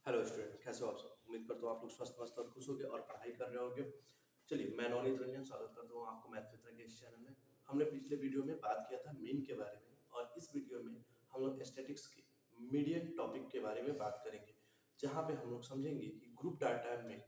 Hello student, कैसे हो आप सब। उम्मीद करता हूँ आप लोग स्वस्थ मस्त और खुश होगे और पढ़ाई कर रहे होगे। चलिए, मैं नवनीत रंजन स्वागत करता हूँ आपको मैथ मित्र के इस चैनल में। हमने पिछले वीडियो में बात किया था मीन के बारे में, और इस वीडियो में हम लोग स्टैटिक्स के मीडियन टॉपिक के बारे में बात करेंगे, जहाँ पे हम लोग समझेंगे कि ग्रुप डाटा में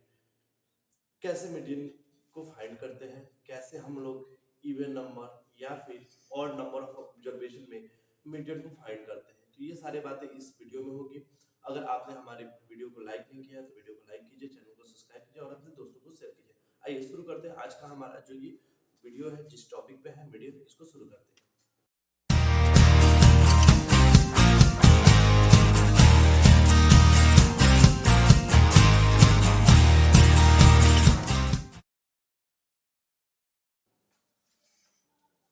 कैसे मीडियन को फाइंड करते हैं, कैसे हम लोग इवन नंबर या फिर और नंबर ऑफ ऑब्जर्वेशन में मीडियन को फाइंड करते हैं। तो ये सारी बातें इस वीडियो में होगी। अगर आपने हमारे वीडियो को लाइक नहीं किया तो वीडियो को लाइक कीजिए, चैनल को सब्सक्राइब कीजिए और अपने दोस्तों को शेयर कीजिए। आइए शुरू करते हैं। आज का हमारा जो ये वीडियो है, जिस टॉपिक पे है मीडियन, इसको शुरू करते हैं।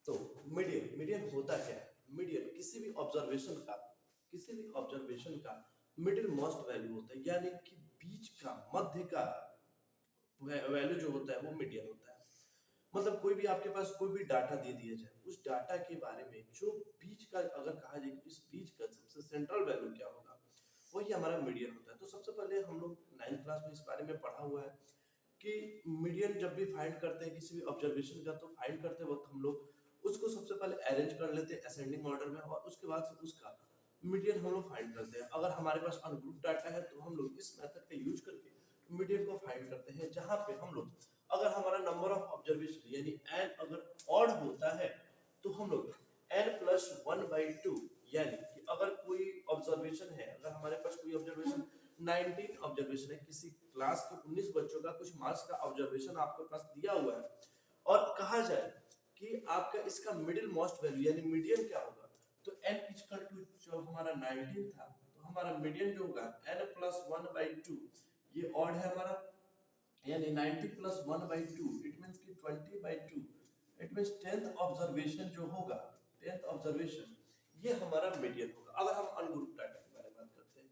तो मीडियन मीडियन होता क्या है? मीडियन किसी भी ऑब्जर्वेशन का मिडिल मोस्ट वैल्यू होता है, यानी कि बीच का, मध्य का वैल्यू जो होता है वो मीडियन होता है। मतलब कोई भी आपके पास कोई भी डाटा दे दिया जाए, उस डाटा के बारे में जो बीच का, अगर कहा जाए कि इस बीच का सबसे सेंट्रल वैल्यू क्या होगा, वही हमारा मीडियन होता है। तो सबसे पहले हम लोग 9th क्लास में इस बारे में पढ़ा हुआ है कि मीडियन जब भी फाइंड करते हैं किसी भी ऑब्जर्वेशन का, तो फाइंड करते वक्त हम लोग उसको सबसे पहले अरेंज कर लेते हैं असेंडिंग ऑर्डर में, और उसके बाद से उसका मीडियन हम लोग फाइंड करते हैं। अगर हमारे पास अनग्रुप डाटा है तो हम लोग इस मेथड का यूज करके मीडियन को फाइंड करते हैं, जहां पे हम लोग, अगर हमारा नंबर ऑफ ऑब्जर्वेशन यानी n अगर ऑड होता है तो हम लोग n प्लस 1/2, यानी कि अगर कोई ऑब्जर्वेशन है, अगर हमारे पास कोई ऑब्जर्वेशन 19 ऑब्जर्वेशन है, किसी क्लास के 19 बच्चों का कुछ मार्क्स का ऑब्जर्वेशन आपके पास दिया हुआ है, और कहा जाए कि आपका इसका मिडिल मोस्ट वैल्यू यानी मीडियन क्या होगा, तो n इक्वल टू जो हमारा 19 था, तो हमारा मीडियन जो होगा n प्लस 1/2, ये ऑड है हमारा, यानी 90 प्लस 1/2, इट मींस कि 20/2, इट मींस 10th ऑब्जर्वेशन जो होगा, 10th ऑब्जर्वेशन, ये हमारा मीडियन होगा। अगर हम अनग्रुप डाटा के बारे में बात करते हैं,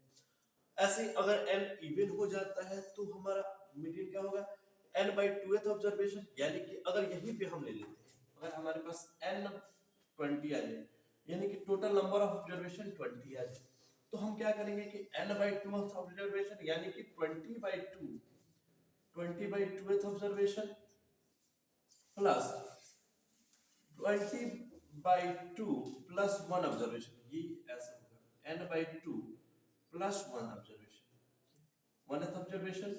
ऐसे अगर n इवन हो जाता है तो हमारा मीडियन क्या होगा, n/2th ऑब्जर्वेशन, यानी कि अगर यहीं पे हम ले लेते हैं, अगर हमारे पास n 20 आ जाए, यानी कि टोटल नंबर ऑफ ऑब्जर्वेशन 20 आ जाए, तो हम क्या करेंगे कि n/2th ऑब्जर्वेशन यानी कि 20/2th observation plus 20/2 plus 1 observation, ये ऐसे होगा n/2 plus 1 observation, 1th observation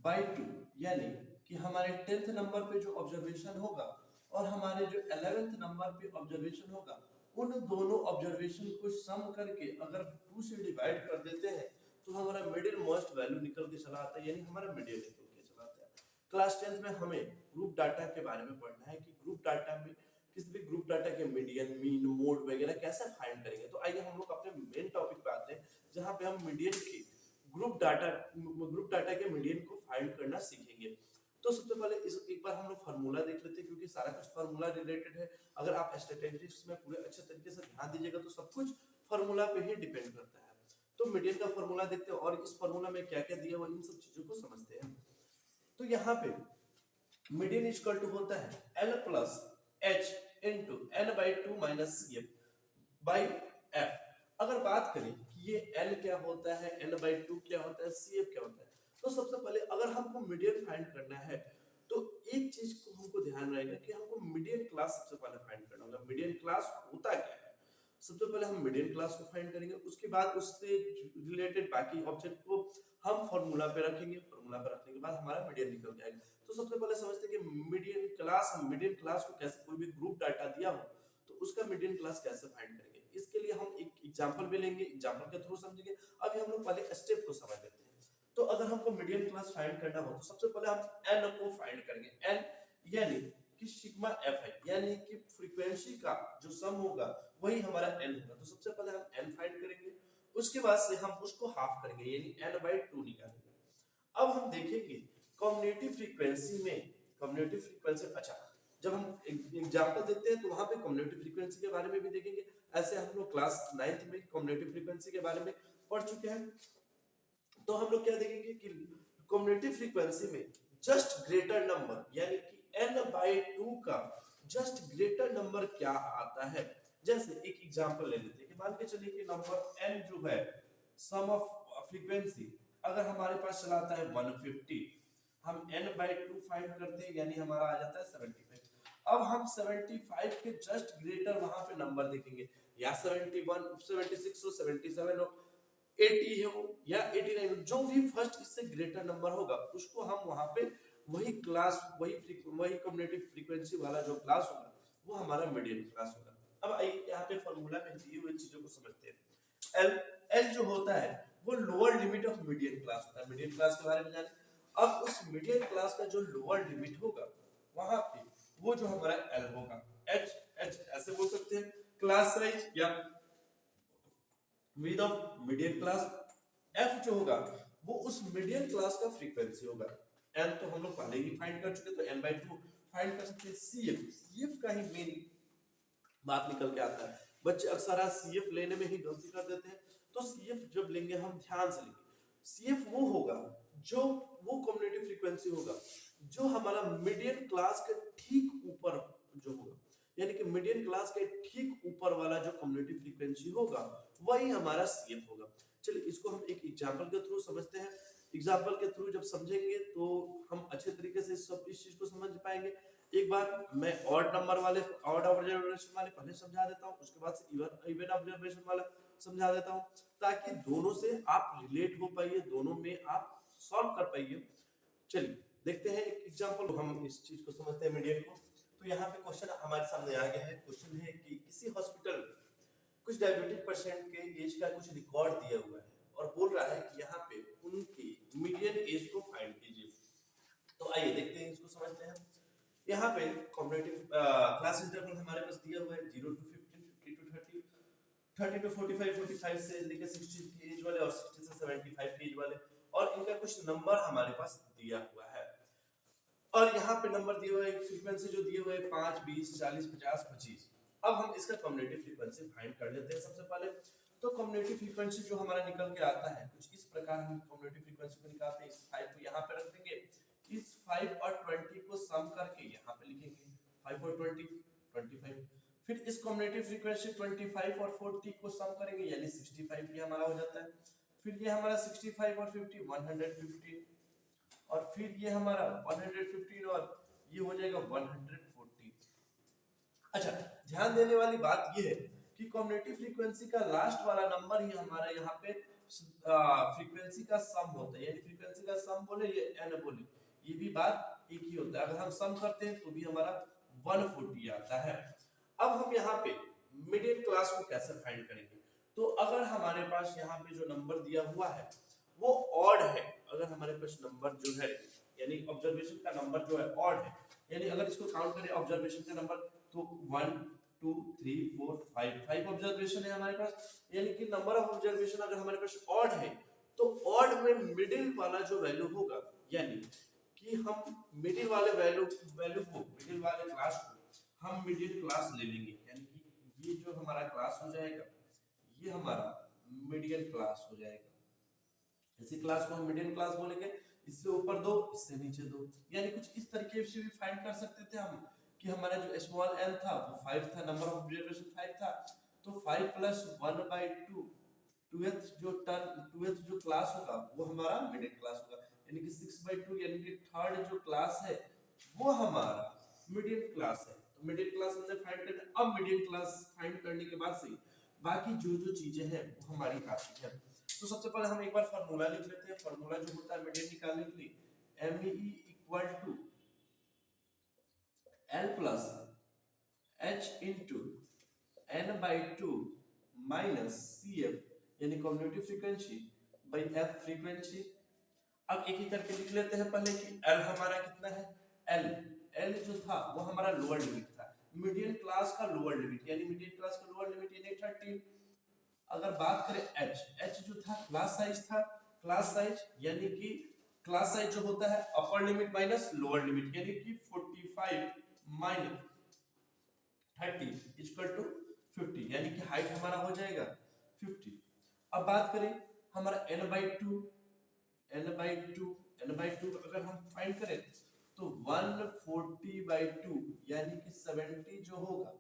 bye 2, यानी कि हमारे 10th नंबर पे जो ऑब्जर्वेशन होगा और हमारे जो 11th नंबर पे ऑब्जर्वेशन होगा, उन दोनों ऑब्जर्वेशन को सम करके अगर 2 से डिवाइड कर देते हैं तो हमारा मिडिल मोस्ट वैल्यू निकल के चला आता है, यानी हमारा मीडियन निकल के चला आता है। क्लास 10th में हमें ग्रुप डाटा के बारे में पढ़ना है कि ग्रुप डाटा में किसी भी ग्रुप डाटा के मीडियन, मीन, मोड वगैरह कैसे फाइंड करेंगे। तो आइए हम लोग अपने मेन टॉपिक पे आते हैं, जहां पे हम मीडियन की ग्रुप डाटा के मीडियन को फाइंड करना सीखेंगे। तो सबसे पहले इस एक बार हम लोग फार्मूला देख लेते हैं, क्योंकि सारा कुछ फार्मूला रिलेटेड है। अगर आप स्टैटिस्टिक्स में पूरे अच्छे तरीके से ध्यान दीजिएगा तो सब कुछ फार्मूला पे ही डिपेंड करता है। तो मीडियन का फार्मूला देखते हैं और इस फार्मूला में क्या क्या दिया हुआ, इन सब चीजों को समझते हैं। तो यहाँ पे मीडियन इक्वल टू होता है L plus H into n/2 minus CF by F। अगर बात करें कि ये L क्या होता है, n/2 क्या होता है, CF क्या होता है, तो सबसे पहले अगर हमको मीडियन फाइंड करना है तो एक चीज को हमको ध्यान रहेगा कि हमको मीडियन क्लास सबसे पहले फाइंड करना होगा। मीडियन क्लास होता क्या है, सबसे पहले हम मीडियन क्लास को फाइंड करेंगे, उसके बाद उससे रिलेटेड बाकी ऑब्जेक्ट को हम फार्मूला पे रखेंगे, फार्मूला पे रखने के बाद हमारा मीडियन निकल जाएगा। तो सबसे पहले समझते हैं कि मीडियन क्लास को कैसे, कोई भी ग्रुप डाटा दिया हो तो उसका मीडियन क्लास कैसे फाइंड करेंगे। इसके लिए हम एक एग्जांपल भी लेंगे, एग्जांपल के थ्रू समझेंगे। अभी हम लोग पहले स्टेप को समझ लेते हैं। तो अगर हमको मीडियन क्लास फाइंड करना हो तो सबसे पहले हम n को फाइंड करेंगे। n यानी कि सिग्मा f है, यानी कि फ्रीक्वेंसी का जो सम होगा वही हमारा n होगा। तो सबसे पहले हम n फाइंड करेंगे, उसके बाद से हम उसको हाफ करेंगे, यानी n/2 निकालेंगे। अब हम देखेंगे कम्युनिटी फ्रीक्वेंसी में, कम्युनिटी फ्रीक्वेंसी, अच्छा जब हम एग्जांपल देते हैं तो वहां पे कम्युनिटी फ्रीक्वेंसी के बारे में भी देखेंगे। ऐसे हम लोग क्लास 9th में कम्युनिटी फ्रीक्वेंसी के बारे में पढ़ चुके हैं। तो हम लोग क्या देखेंगे कि कम्युनिटी फ्रीक्वेंसी में जस्ट ग्रेटर नंबर, यानी कि n/2 का जस्ट ग्रेटर नंबर क्या आता है। जैसे एक एग्जांपल ले लेते हैं कि मान के चलिए कि नंबर n जो है, सम ऑफ फ्रीक्वेंसी अगर हमारे पास चला आता है 150, हम n/2 फाइंड करते हैं यानी हमारा आ जाता है 75। अब हम 75 के जस्ट ग्रेटर वहां पे नंबर देखेंगे, या 71, 76 हो, 77 हो, 80 हो या 89 हो, जो भी फर्स्ट इससे ग्रेटर नंबर होगा उसको हम वहां पे वही क्लास वही कम्युनिटी फ्रीक्वेंसी वाला जो क्लास होगा वो हमारा मीडियन क्लास होगा। अब आइए यहाँ पे फॉर्मूला में दी हुई चीजों को समझते हैं। एल एल जो होता है वो lower limit of median class होता है। मीडियन क्लास के बारे में जाने, अब उस मीडियन क्लास का जो लोअर लिमिट होगा वहां पे वो जो हमारा एल होगा, एच एच ऐसे बोल सकते हैं, क्लास साइज या width of median class. F जो होगा वो उस मीडियन क्लास का फ्रीक्वेंसी होगा। एन तो हम लोग पहले ही फाइंड कर चुके, तो n/2 फाइंड कर सकते हैं। सीएफ का ही मेन बात निकल के आता है। बच्चे अक्सर आज सीएफ लेने में ही गलती कर देते हैं। तो सीएफ जब लेंगे हम ध्यान से लेंगे, सीएफ वो होगा जो वो कम्युनिटी फ्रीक्वेंसी होगा जो हमारा मीडियन क्लास के ठीक ऊपर जो होगा, यानी कि मीडियन क्लास के ठीक ऊपर वाला जो कम्युनिटी फ्रीक्वेंसी होगा वही हमारा सीएफ होगा। चलिए इसको हम एक एग्जांपल के थ्रू समझते हैं। एग्जांपल के थ्रू जब समझेंगे तो हम अच्छे तरीके से इस चीज को समझ पाएंगे। एक बार मैं ऑड नंबर वाले, ऑड ऑब्जर्वेशन वाले पहले समझा देता हूं, उसके बाद से इवन ऑब्जर्वेशन वाला समझा देता हूं, ताकि दोनों से आप रिलेट हो पाइए, दोनों में आप सॉल्व कर पाइए। चलिए देखते हैं एक एग्जांपल, हम इस चीज को समझते हैं मीडियन को। तो यहाँ पे क्वेश्चन हमारे सामने आ गया है। क्वेश्चन है कि किसी हॉस्पिटल में कुछ डायबिटिक पेशेंट के एज का कुछ रिकॉर्ड दिया हुआ है और बोल रहा है कि यहाँ पे उनकी मीडियन एज को फाइंड कीजिए। तो आइए देखते हैं, इसको समझते हैं। यहाँ पे कॉम्पिटिटिव क्लास इंटरवल हमारे पास दिया हुआ है 0 to 15, 50 to 30, 30 to 45, 45 से लेकर 60 की एज वाले और 60 से 75 की एज वाले, और इनका कुछ नंबर हमारे पास दिया हुआ है। और यहाँ पे नंबर दिए हुए, फ्रीक्वेंसी जो दिए हुए 5, 20, 40, 50, 25। अब हम इसका कम्युनिटी फ्रीक्वेंसी फाइंड कर लेते हैं। सबसे पहले तो कम्युनिटी फ्रीक्वेंसी जो हमारा निकल के आता है कुछ इस प्रकार, हम कम्युनिटी फ्रीक्वेंसी को निकालते हैं। इस 5 को यहाँ पे रख देंगे, इस 5 और 20 को सम करके यहाँ पे लिखेंगे 5 और 20 25। फिर इस कम्युनिटी फ्रीक्वेंसी 25 और 40 को सम करेंगे यानी 65 ये हमारा हो जाता है। फिर ये हमारा 65 और 50 115, और फिर ये हमारा 115 और ये हो जाएगा 140। अच्छा, ध्यान देने वाली बात ये है कि कम्युनिटी फ्रीक्वेंसी का लास्ट वाला नंबर ही हमारा यहाँ पे फ्रीक्वेंसी का सम होता है, यानी फ्रीक्वेंसी का सम बोले ये n बोले, ये भी बात एक ही होता है। अगर हम सम करते हैं तो भी हमारा 140 आता है। अब हम यहाँ पे मिडिल क्लास को कैसे फाइंड करेंगे? तो अगर हमारे पास यहाँ पे जो नंबर दिया हुआ है वो ऑड है, अगर हमारे पास नंबर जो है यानी ऑब्जर्वेशन का नंबर जो है ऑड है, यानी अगर इसको काउंट करें ऑब्जर्वेशन का नंबर तो 1 2 3 4 5 ऑब्जर्वेशन है हमारे पास, यानी कि नंबर ऑफ ऑब्जर्वेशन अगर हमारे पास ऑड है तो ऑड में मिडिल वाला जो वैल्यू होगा, यानी कि हम मिडिल वाले वैल्यू को, मिडिल वाले क्लास को हम मिडिल क्लास ले लेंगे, यानी कि ये जो हमारा क्लास हो जाएगा ये हमारा मीडियन क्लास हो जाएगा। इसी क्लास को हम मीडियन क्लास बोलेंगे, इससे ऊपर दो इससे नीचे दो, यानी कुछ इस तरीके से भी फाइंड कर सकते थे हम कि हमारा जो स्मॉल n था वो 5 था, नंबर ऑफ ऑब्जर्वेशन 5 था, तो 5 प्लस 1/2 ट्वेल्थ जो क्लास होगा वो हमारा मिडिल क्लास होगा, यानी कि 6/2 यानी कि थर्ड जो क्लास है वो हमारा मिडिल क्लास है। तो मिडिल क्लास हमने फाइंड कर लिया। अब मिडिल क्लास फाइंड करने के बाद से बाकी जो चीजें हैं वो हमारी आती है। तो सबसे पहले हम एक बार फार्मूला लिख लेते हैं। फार्मूला जो होता है मीडियन निकालने के लिए ME equal to L plus H into n/2 minus CF यानी community frequency by F frequency. अब एक एक करके लिख लेते हैं पहले कि L हमारा कितना है। L जो था वो हमारा लोअर लिमिट था, मीडियन क्लास का लोअर लिमिट, यानी मीडियन क्लास का लोअर लिमिट यानी 30। अगर बात करें H जो था क्लास साइज था, क्लास साइज यानी कि क्लास साइज जो होता है upper limit minus lower limit, यानी कि 45 माइनस 30 इक्वल टू 50, यानी कि हाइट हमारा हो जाएगा 50। अब बात करें हमारा n/2 अगर हम फाइंड करें तो 140/2 यानी कि 70 जो होगा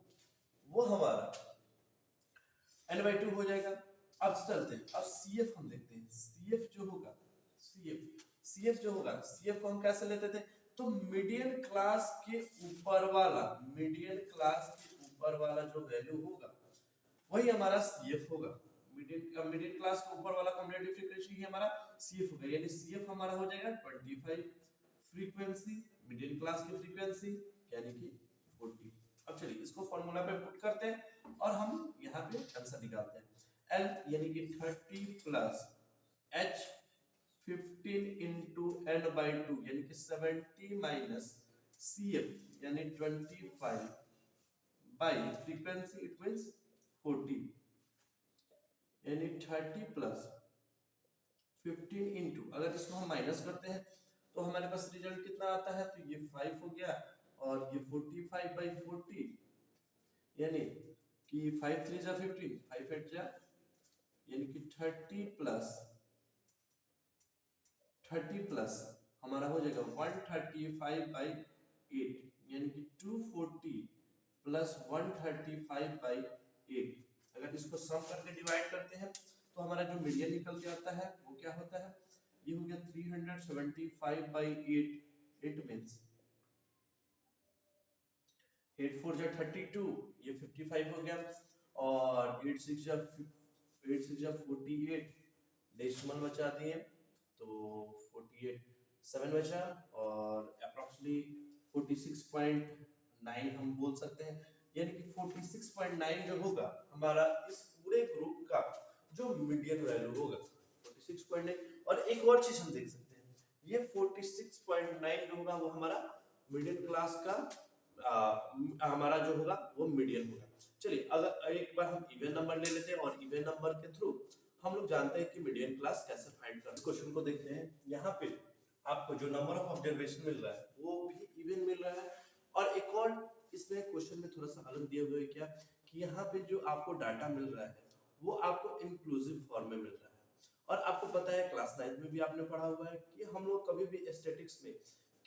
वो हमारा n/2 हो जाएगा। अब चलते हैं, अब CF हम देखते हैं। CF CF जो होगा, CF को हम कैसे लेते थे, तो मीडियन क्लास के ऊपर वाला, मीडियन क्लास के ऊपर वाला जो वैल्यू होगा वही हमारा CF होगा। मीडियन क्लास के ऊपर वाला कम्युलेटिव फ्रीक्वेंसी ही हमारा CF होगा, यानी CF हमारा हो जाएगा 25 फ्रीक्वेंसी, मीडियन क्लास की फ्रीक्वेंसी यानी कि 40। अब चलिए इसको फॉर्मूला पे पुट करते हैं और हम यहाँ पे आंसर निकालते हैं। L यानी कि 30 plus H 15 into n by 2 यानी कि 70 माइनस CF यानी 25 बाई फ्रीक्वेंसी इट मींस 40 यानी 30 प्लस 15 इंटू, अगर इसको हम माइनस करते हैं तो हमारे पास रिजल्ट कितना आता है, तो ये 5 हो गया और ये 45 बाई 40 यानी कि 5 3 जा 15, 5 8 जा यानी कि 30 प्लस हमारा हो जाएगा 135 बाई 8 यानी कि 240 प्लस 135 बाई 8। अगर इसको सम करके डिवाइड करते हैं तो हमारा जो मीडियन निकल के आता है वो क्या होता है, ये हो गया 375 बाई 8, इट मींस 8 4 जा 32, ये 55 हो गया और 8 6 जा 48, डेसिमल बचा दिए तो 48 7 बचा और अप्रोक्सीमेटली 46.9 हम बोल सकते हैं, यानी कि 46.9 जो होगा हमारा इस पूरे ग्रुप का जो मीडियन वैल्यू होगा 46.9। और एक और चीज हम देख सकते हैं, ये 46.9 जो होगा वो हमारा मीडियन क्लास का हमारा जो होगा वो मीडियन होगा। चलिए अगर एक बार हम इवन नंबर ले लेते हैं और इवन नंबर के थ्रू हम लोग जानते हैं कि मीडियन क्लास कैसे फाइंड करते हैं। क्वेश्चन को देखते हैं, यहाँ पे आपको जो नंबर ऑफ ऑब्जर्वेशन मिल रहा है वो भी इवन मिल रहा है और एक और इसमें क्वेश्चन में थोड़ा सा अलग दिया हुआ है क्या, कि यहाँ पे जो आपको डाटा मिल रहा है वो आपको इंक्लूसिव फॉर्म में मिल रहा है। और आपको पता है क्लास 9 में भी आपने पढ़ा हुआ है कि हम लोग कभी भी स्टैटिक्स में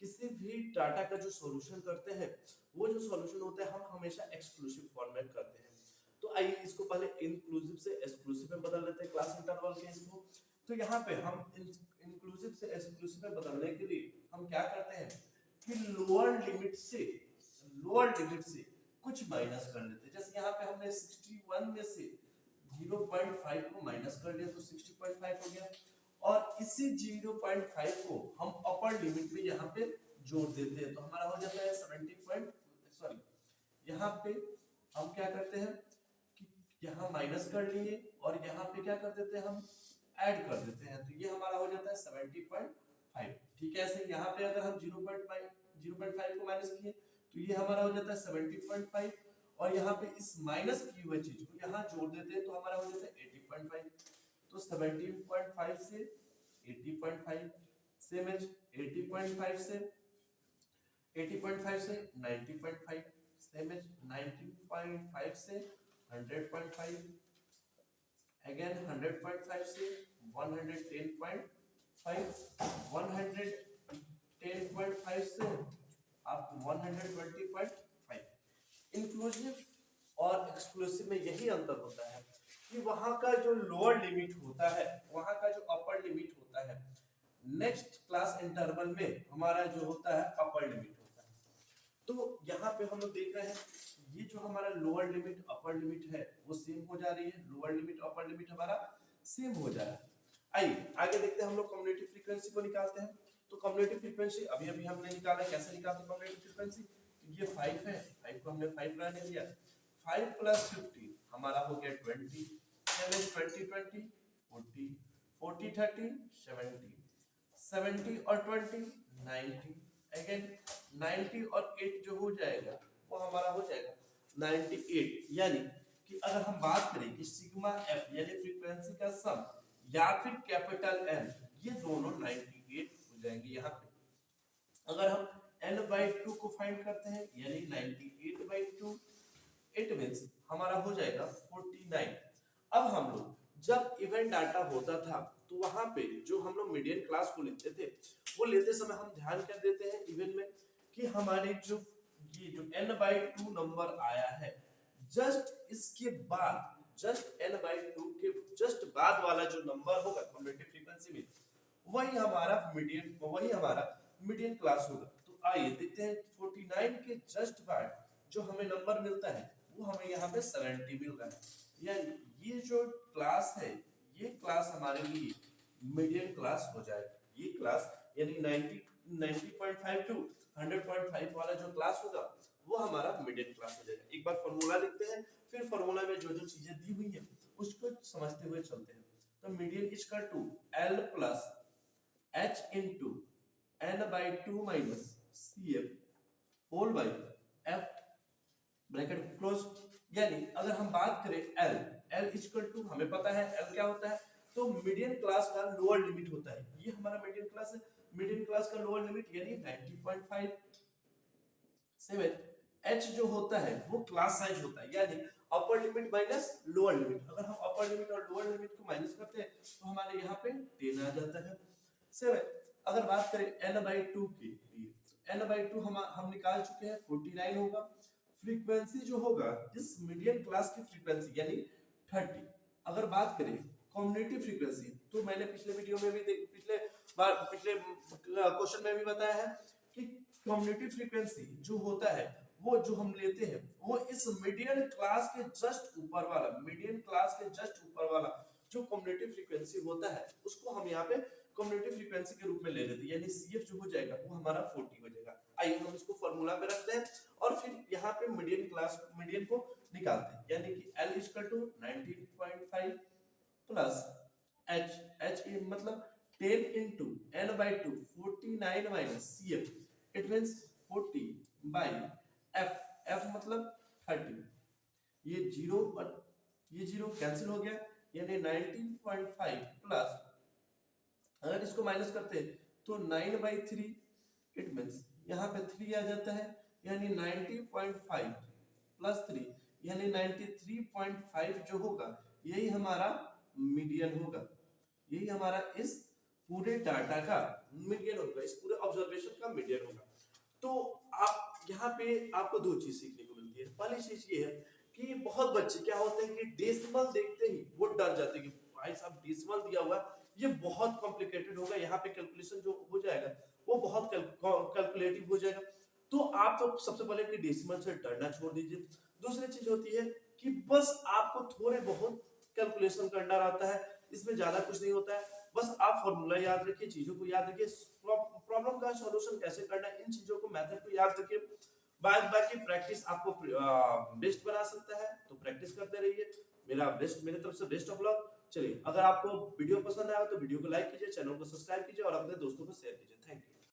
किसी भी डाटा का जो सॉल्यूशन करते हैं वो जो सॉल्यूशन होता है हम हमेशा एक्सक्लूसिव फॉर्म में करते हैं। तो आइए इसको पहले इंक्लूसिव से एक्सक्लूसिव में बदल लेते हैं क्लास इंटरवल के इसको। तो यहाँ पे हम इंक्लूसिव से एक्सक्लूसिव में बदलने के लिए हम क्या करते हैं कि लोअर लिमिट से कुछ माइनस कर लेते हैं। जैसे यहाँ पे हमने 61 में से 0.5 को माइनस कर लिया तो 60.5 हो गया और इसी 0.5 को हम अपर लिमिट में यहाँ पे जोड़ देते हैं तो हमारा हो जाता है 70 यहाँ पे हम क्या करते हैं कि यहाँ माइनस कर लिए और यहाँ पे क्या कर देते हैं हम ऐड कर देते हैं तो ये हमारा हो जाता है 70.5। ठीक है, ऐसे यहाँ पे अगर हम 0.5 को माइनस किए तो ये हमारा हो जाता है 70.5 और यहाँ पे इस माइनस की हुई चीज को यहाँ जोड़ देते हैं तो हमारा हो जाता है 80.5। तो 70.5 से 80.5 से मैच 80.5 से 90.5 से मैच 90.5 से 100.5 अगेन 100.5 से 110.5 110.5 से आप 120.5। इंक्लूसिव और एक्सक्लूसिव में यही अंतर होता है कि वहां का जो लोअर लिमिट होता है वहां का जो अपर लिमिट होता है नेक्स्ट क्लास इंटरवल में हमारा जो होता है अपर लिमिट होता है। तो यहाँ पे हम लोग देख रहे हैं ये जो हमारा लोअर लिमिट अपर लिमिट है वो सेम हो जा रही है, लोअर लिमिट अपर लिमिट हमारा सेम हो जा रहा है। आइए आगे देखते हैं हम लोग कम्युलेटिव फ्रीक्वेंसी को निकालते हैं। तो कम्युलेटिव फ्रीक्वेंसी अभी हमने निकाला है, कैसे निकालते हैं कम्युलेटिव फ्रीक्वेंसी, ये 5 है, 5 को हमने 5 रहने दिया, 5 प्लस 50 हमारा हो गया 20, 7 20 40 40 30 70 70 और 20 90 अगेन 90 और 8 जो हो जाएगा वो हमारा हो जाएगा 98। यानी कि अगर हम बात करें कि सिग्मा एफ यानी फ्रीक्वेंसी का सम या फिर कैपिटल एन ये दोनों 98 हो जाएंगे। यहाँ पे अगर हम n/2 को फाइंड करते हैं यानी 98/2 इट मींस हमारा हो जाएगा 49। अब हम लोग जब इवेंट डाटा होता था तो वहां पे जो हम लोग मीडियन क्लास को लेते थे वो लेते समय हम ध्यान कर देते हैं इवेंट में कि हमारे जो ये जो n/2 नंबर आया है जस्ट इसके बाद जस्ट n/2 के जस्ट बाद वाला जो नंबर होगा कम्युलेटिव फ्रीक्वेंसी में वही हमारा मीडियन क्लास होगा। तो आइए देखते हैं 49 के जस्ट बाद जो हमें नंबर मिलता है वो हमें यहाँ पे 70 मिल रहा है। यानी ये जो क्लास है ये क्लास हमारे लिए मीडियन क्लास हो जाएगा। ये क्लास यानी 90.5 टू 100.5 वाला जो क्लास होगा वो हमारा मीडियन क्लास हो जाएगा। एक बार फॉर्मूला लिखते हैं, फिर फॉर्मूला में जो जो चीजें दी हुई है उसको समझते हुए चलते हैं। तो median equal to L plus H into N by 2 minus CF whole by F bracket close. यानी अगर हम बात करें L इक्वल टू हमें पता है L क्या होता है, तो मीडियन क्लास का लोअर लिमिट होता है। ये हमारा मीडियन क्लास है, मीडियन क्लास का लोअर लिमिट यानी 90.5। H जो होता है वो क्लास साइज होता है, यानी upper limit minus lower limit. अगर हम अपर लिमिट और लोअर लिमिट को माइनस करते हैं तो हमारे यहाँ पे 10 आ जाता है। 7 अगर बात करें n/2 के लिए, n/2 हम निकाल चुके हैं 49 होगा। फ्रीक्वेंसी जो होगा इस मीडियन क्लास की फ्रीक्वेंसी यानी 30। अगर बात करें कम्युनिटी फ्रीक्वेंसी तो मैंने पिछले वीडियो में भी पिछले क्वेश्चन में भी बताया है कि कम्युनिटी फ्रीक्वेंसी जो होता है वो जो हम लेते हैं वो इस मीडियन क्लास के जस्ट ऊपर वाला जो कम्युनिटी फ्रीक्वेंसी होता है उसको हम यहाँ पे कम्युनिटी फ्रीक्वेंसी के रूप में ले लेते हैं। यानी CF जो हो जाएगा वो हमारा 40 हो जाएगा। आइए हम इसको फॉर्मूला पे रखते हैं और फिर यहाँ पे मीडियन को निकालते हैं। यानी कि L equal to 19.5 plus H मतलब 10 into n/2 49 minus CF it means 40 by F मतलब 30। ये जीरो कैंसिल हो गया, यानी 19.5 प्लस अगर इसको माइनस करते हैं तो 9/3 इट मींस यहाँ पे 3 आ जाता है, यानी 90.5 प्लस 3 यानी 93.5 जो होगा यही हमारा मीडियन होगा। यही हमारा इस पूरे डाटा का मीडियन होगा, इस पूरे ऑब्जर्वेशन का मीडियन होगा। तो आप यहाँ पे आपको दो चीज सीखने को मिलती है। पहली चीज ये है कि बहुत बच्चे क्या होते हैं कि डेसिमल देखते ही वो डर जाते हैं कि भाई साहब डेसिमल दिया हुआ ये बहुत कॉम्प्लिकेटेड होगा, यहाँ पे कैलकुलेशन जो हो जाएगा वो बहुत कैलकुलेटिव हो जाएगा। तो आप तो सबसे पहले कि डेसिमल से डरना छोड़ दीजिए। दूसरी चीज होती है कि बस आपको थोड़े बहुत कैलकुलेशन करना रहता है, इसमें ज्यादा कुछ नहीं होता है। बस आप फॉर्मूला याद रखिए, चीजों को याद रखिए, प्रॉब्लम का सॉल्यूशन कैसे करना है इन चीजों को, मेथड को याद रखिए। बाकी प्रैक्टिस आपको बेस्ट बना सकता है, तो प्रैक्टिस करते रहिए। मेरे तरफ से बेस्ट ऑफ लक। चलिए, अगर आपको वीडियो पसंद आया तो वीडियो को लाइक कीजिए, चैनल को सब्सक्राइब कीजिए और अपने दोस्तों को शेयर कीजिए। Thank you.